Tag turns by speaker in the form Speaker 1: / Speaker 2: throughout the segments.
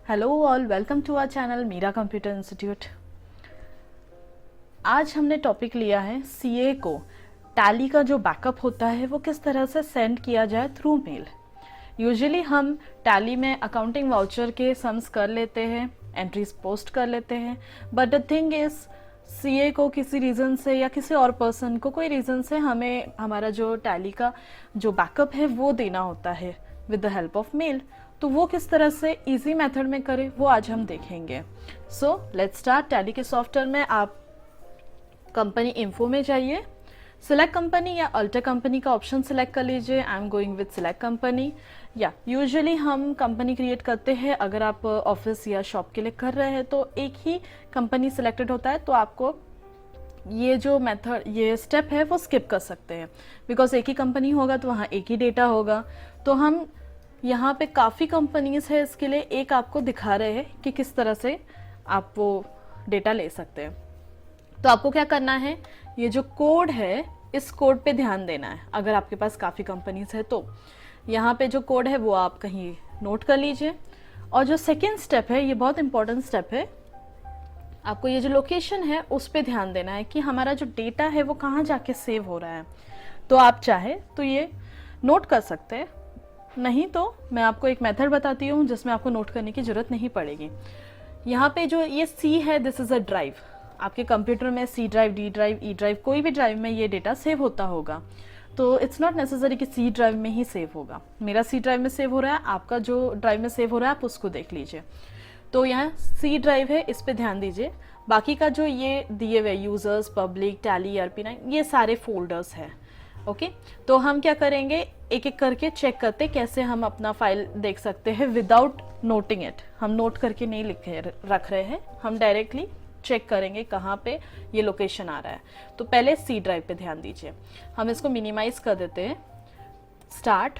Speaker 1: Hello all, welcome to our channel Meera computer institute. आज हमने topic लिया है सीए को टैली का जो बैकअप होता है वो किस तरह से सेंड किया जाए थ्रू मेल। यूजुअली हम टैली में अकाउंटिंग वाउचर के सम्स कर लेते हैं, एंट्रीज पोस्ट कर लेते हैं, but the thing is CA को किसी रीज़न से या किसी और पर्सन को कोई रीज़न से हमें हमारा जो टैली का जो बैकअप है वो देना होता है with the help of male. तो वो किस तरह से इजी मेथड में करें वो आज हम देखेंगे। So let's start. टैली के सॉफ्टवेयर में आप कंपनी इन्फो में जाइए, सिलेक्ट कंपनी या अल्टर कंपनी का ऑप्शन सिलेक्ट कर लीजिए। I am going with select company. या यूजुअली हम कंपनी क्रिएट करते हैं, अगर आप ऑफिस या शॉप के लिए कर रहे हैं तो एक ही कंपनी सिलेक्टेड होता है, तो आपको ये जो मेथड ये स्टेप है वो स्किप कर सकते हैं, बिकॉज एक ही कंपनी होगा तो वहाँ एक ही डेटा होगा। तो हम यहाँ पे काफ़ी कंपनीज है, इसके लिए एक आपको दिखा रहे हैं कि किस तरह से आप वो डेटा ले सकते हैं। तो आपको क्या करना है, ये जो कोड है इस कोड पे ध्यान देना है। अगर आपके पास काफ़ी कंपनीज है तो यहाँ पे जो कोड है वो आप कहीं नोट कर लीजिए। और जो सेकेंड स्टेप है ये बहुत इंपॉर्टेंट स्टेप है, आपको ये जो लोकेशन है उस पर ध्यान देना है कि हमारा जो डेटा है वो कहाँ जाके सेव हो रहा है। तो आप चाहे तो ये नोट कर सकते हैं, नहीं तो मैं आपको एक मेथड बताती हूँ जिसमें आपको नोट करने की ज़रूरत नहीं पड़ेगी। यहाँ पे जो ये सी है, दिस इज़ अ ड्राइव। आपके कंप्यूटर में C drive, D drive, E drive, कोई भी ड्राइव में ये डेटा सेव होता होगा। तो इट्स नॉट नेसेसरी कि सी ड्राइव में ही सेव होगा। मेरा सी ड्राइव में सेव हो रहा है, आपका जो ड्राइव में सेव हो रहा है आप उसको देख लीजिए। तो यहाँ सी ड्राइव है, इस पर ध्यान दीजिए। बाकी का जो ये दिए हुए यूज़र्स, पब्लिक, टैली, ERP9, ये सारे फोल्डर्स हैं। ओके, तो हम क्या करेंगे, एक एक करके चेक करते कैसे हम अपना फाइल देख सकते हैं विदाउट नोटिंग इट। हम नोट करके नहीं लिखे रख रहे हैं, हम डायरेक्टली चेक करेंगे कहाँ पे ये लोकेशन आ रहा है। तो पहले सी ड्राइव पे ध्यान दीजिए। हम इसको मिनिमाइज कर देते हैं। स्टार्ट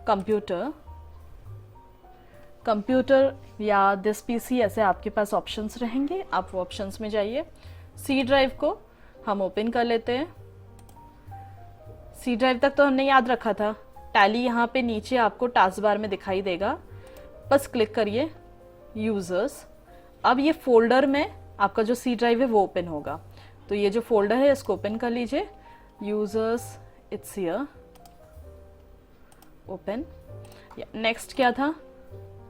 Speaker 1: कंप्यूटर, कंप्यूटर या दिस पीसी, ऐसे आपके पास ऑप्शंस रहेंगे, आप वो ऑप्शंस में जाइए। सी ड्राइव को हम ओपन कर लेते हैं। सी ड्राइव तक तो हमने याद रखा था। टैली यहाँ पे नीचे आपको टास्क बार में दिखाई देगा, बस क्लिक करिए यूजर्स। अब ये फोल्डर में आपका जो सी ड्राइव है वो ओपन होगा। तो ये जो फोल्डर है इसको ओपन कर लीजिए, users, it's here, open. Next क्या था,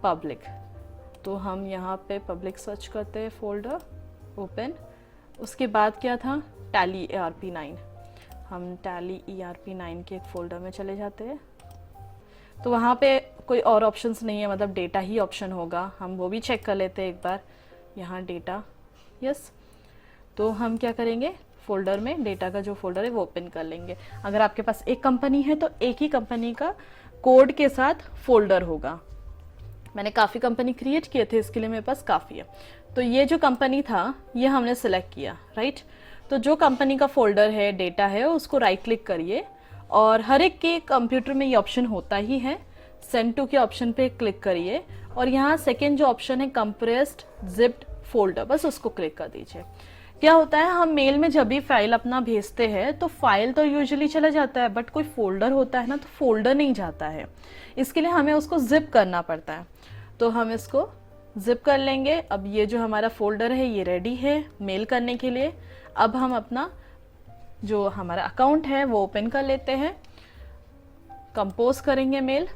Speaker 1: पब्लिक। तो हम यहाँ पे पब्लिक सर्च करते हैं, फोल्डर ओपन। उसके बाद क्या था, टैली ERP9। हम टैली ERP9 के एक फोल्डर में चले जाते हैं। तो वहाँ पे कोई और ऑप्शंस नहीं है, मतलब डेटा ही ऑप्शन होगा। हम वो भी चेक कर लेते हैं एक बार। यहाँ डेटा, यस। तो हम क्या करेंगे, फोल्डर में डेटा का जो फोल्डर है वो ओपन कर लेंगे। अगर आपके पास एक कंपनी है तो एक ही कंपनी का कोड के साथ फोल्डर होगा। मैंने काफ़ी कंपनी क्रिएट किए थे, इसके लिए मेरे पास काफ़ी है। तो ये जो कंपनी था ये हमने सेलेक्ट किया, राइट। तो जो कंपनी का फोल्डर है, डेटा है, उसको राइट क्लिक करिए। और हर एक के कंप्यूटर में ये ऑप्शन होता ही है, सेंड टू के ऑप्शन पे क्लिक करिए। और यहाँ सेकेंड जो ऑप्शन है कंप्रेस्ड जिप्ड फोल्डर, बस उसको क्लिक कर दीजिए। क्या होता है, हम मेल में जब भी फाइल अपना भेजते हैं तो फाइल तो यूजुअली चला जाता है, बट कोई फोल्डर होता है ना, तो फोल्डर नहीं जाता है। इसके लिए हमें उसको जिप करना पड़ता है। तो हम इसको जिप कर लेंगे। अब ये जो हमारा फोल्डर है ये रेडी है मेल करने के लिए। अब हम अपना जो हमारा अकाउंट है वो ओपन कर लेते हैं, कंपोज करेंगे मेल।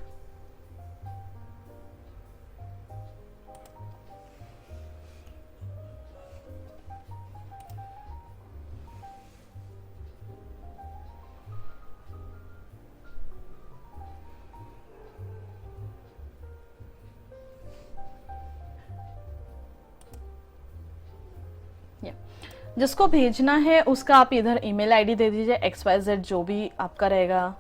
Speaker 1: जिसको भेजना है उसका आप इधर ईमेल आईडी दे दीजिए, XYZ जो भी आपका रहेगा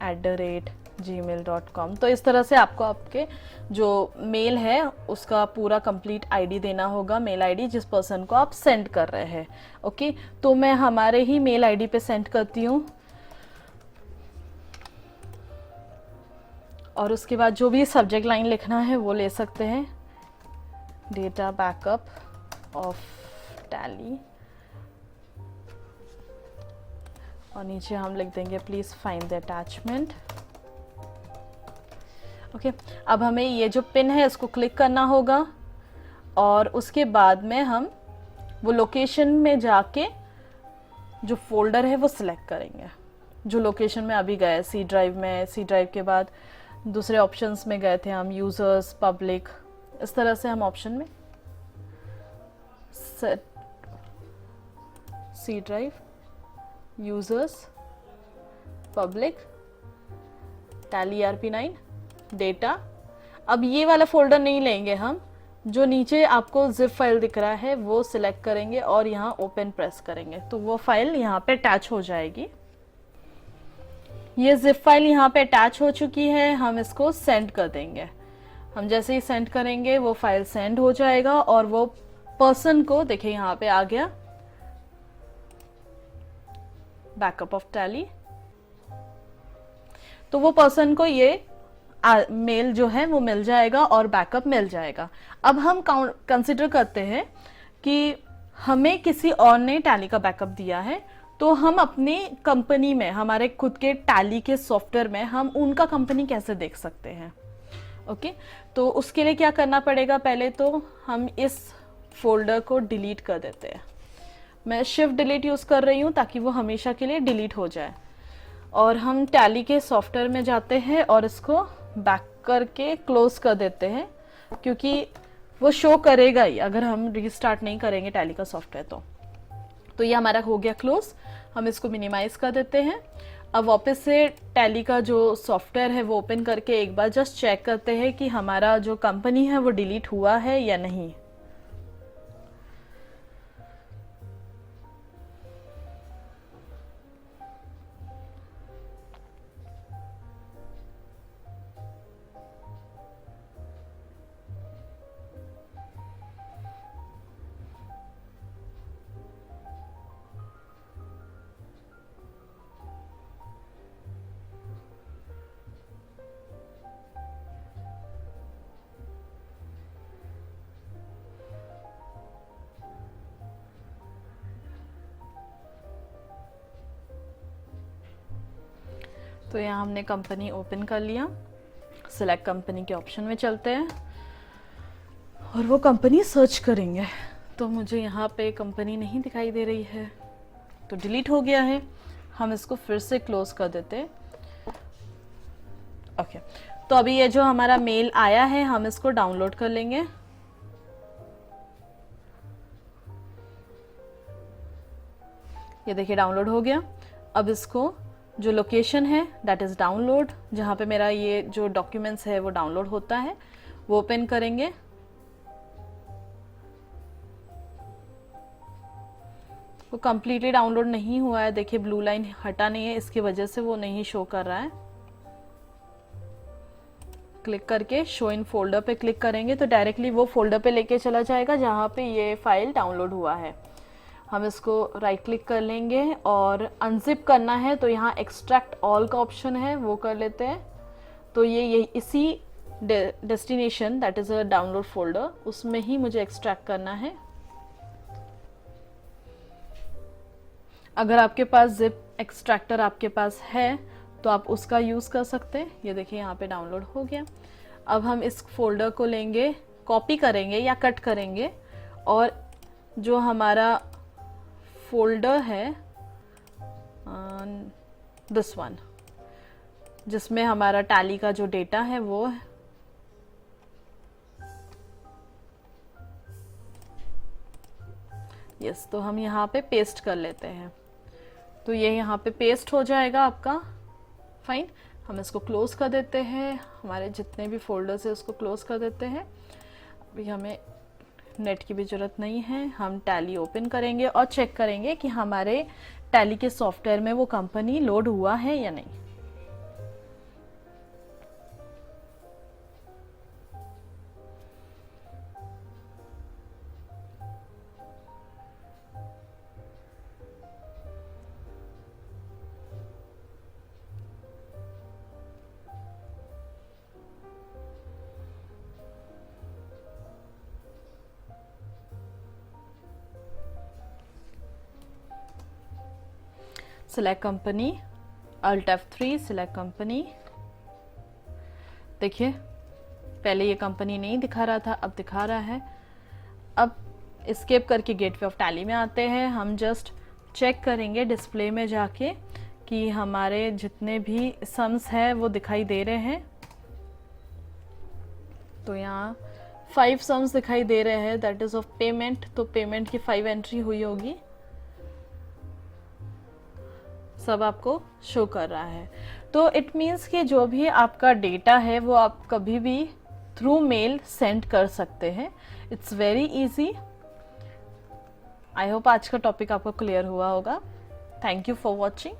Speaker 1: @gmail.com। तो इस तरह से आपको आपके जो मेल है उसका पूरा कंप्लीट आईडी देना होगा, मेल आईडी जिस पर्सन को आप सेंड कर रहे हैं। ओके, तो मैं हमारे ही मेल आईडी पे सेंड करती हूँ। और उसके बाद जो भी सब्जेक्ट लाइन लिखना है वो ले सकते हैं, डेटा बैकअप ऑफ टैली। और नीचे हम लिख देंगे please find the attachment. Okay, अब हमें ये जो पिन है इसको क्लिक करना होगा और उसके बाद में हम वो लोकेशन में जाके जो फोल्डर है वो सिलेक्ट करेंगे जो लोकेशन में अभी गए। सी ड्राइव में, सी ड्राइव के बाद दूसरे ऑप्शंस में गए थे हम, यूज़र्स, पब्लिक, इस तरह से हम ऑप्शन में set, C drive, users, public, Tally ERP9, data. अब ये वाला फोल्डर नहीं लेंगे हम, जो नीचे आपको जिप फाइल दिख रहा है वो सिलेक्ट करेंगे और यहाँ ओपन प्रेस करेंगे तो वो फाइल यहाँ पे अटैच हो जाएगी। ये जिप फाइल यहाँ पे अटैच हो चुकी है, हम इसको सेंड कर देंगे। हम जैसे ही सेंड करेंगे वो फाइल सेंड हो जाएगा और वो पर्सन को, देखिए यहाँ पे आ गया बैकअप ऑफ टैली, तो वो पर्सन को ये मेल जो है वो मिल जाएगा और बैकअप मिल जाएगा। अब हम कंसिडर करते हैं कि हमें किसी और ने टैली का बैकअप दिया है, तो हम अपनी कंपनी में, हमारे खुद के टैली के सॉफ्टवेयर में हम उनका कंपनी कैसे देख सकते हैं। ओके, तो उसके लिए क्या करना पड़ेगा, पहले तो हम इस फोल्डर को डिलीट कर देते हैं। मैं शिफ्ट डिलीट यूज़ कर रही हूँ ताकि वो हमेशा के लिए डिलीट हो जाए। और हम टैली के सॉफ्टवेयर में जाते हैं और इसको बैक करके क्लोज कर देते हैं, क्योंकि वो शो करेगा ही अगर हम रीस्टार्ट नहीं करेंगे टैली का सॉफ्टवेयर। तो ये हमारा हो गया क्लोज। हम इसको मिनिमाइज कर देते हैं। अब वापस से टैली का जो सॉफ्टवेयर है वो ओपन करके एक बार जस्ट चेक करते हैं कि हमारा जो कंपनी है वो डिलीट हुआ है या नहीं। तो यहाँ हमने कंपनी ओपन कर लिया। सिलेक्ट कंपनी के ऑप्शन में चलते हैं और वो कंपनी सर्च करेंगे। तो मुझे यहाँ पे कंपनी नहीं दिखाई दे रही है, तो डिलीट हो गया है। हम इसको फिर से क्लोज कर देते हैं। ओके, तो अभी ये जो हमारा मेल आया है हम इसको डाउनलोड कर लेंगे। ये देखिए डाउनलोड हो गया। अब इसको जो लोकेशन है दैट इज़ डाउनलोड, जहाँ पे मेरा ये जो डॉक्यूमेंट्स है वो डाउनलोड होता है, वो ओपन करेंगे। वो कम्प्लीटली डाउनलोड नहीं हुआ है, देखिए ब्लू लाइन हटा नहीं है, इसकी वजह से वो नहीं शो कर रहा है। क्लिक करके शो इन फोल्डर पे क्लिक करेंगे तो डायरेक्टली वो फोल्डर पे लेके चला जाएगा जहाँ पे ये फाइल डाउनलोड हुआ है। हम इसको राइट क्लिक कर लेंगे और अनजिप करना है तो यहाँ एक्सट्रैक्ट ऑल का ऑप्शन है, वो कर लेते हैं। तो ये इसी destination that is a download folder, उसमें ही मुझे एक्सट्रैक्ट करना है। अगर आपके पास जिप एक्सट्रैक्टर आपके पास है तो आप उसका यूज़ कर सकते हैं। ये देखिए यहाँ पे डाउनलोड हो गया। अब हम इस फोल्डर को लेंगे, कॉपी करेंगे या कट करेंगे और जो हमारा फोल्डर है दिस वन, जिसमें हमारा टैली का जो डेटा है वो है, यस, तो हम यहाँ पे पेस्ट कर लेते हैं। तो ये यहाँ पे पेस्ट हो जाएगा आपका। फाइन, हम इसको क्लोज कर देते हैं। हमारे जितने भी फोल्डर्स है उसको क्लोज कर देते हैं। अभी हमें नेट की भी ज़रूरत नहीं है। हम टैली ओपन करेंगे और चेक करेंगे कि हमारे टैली के सॉफ्टवेयर में वो कंपनी लोड हुआ है या नहीं। Select company, Alt F3, select company, देखिए पहले ये कंपनी नहीं दिखा रहा था, अब दिखा रहा है। अब एस्केप करके गेटवे ऑफ टैली में आते हैं। हम जस्ट चेक करेंगे डिस्प्ले में जाके कि हमारे जितने भी सम्स हैं वो दिखाई दे रहे हैं। तो यहाँ 5 सम्स दिखाई दे रहे हैं, दैट इज ऑफ पेमेंट। तो पेमेंट की 5 एंट्री हुई होगी, सब आपको शो कर रहा है। तो इट मीन्स कि जो भी आपका डेटा है वो आप कभी भी थ्रू मेल सेंड कर सकते हैं। It's very easy. I hope आज का टॉपिक आपको क्लियर हुआ होगा। Thank you for watching.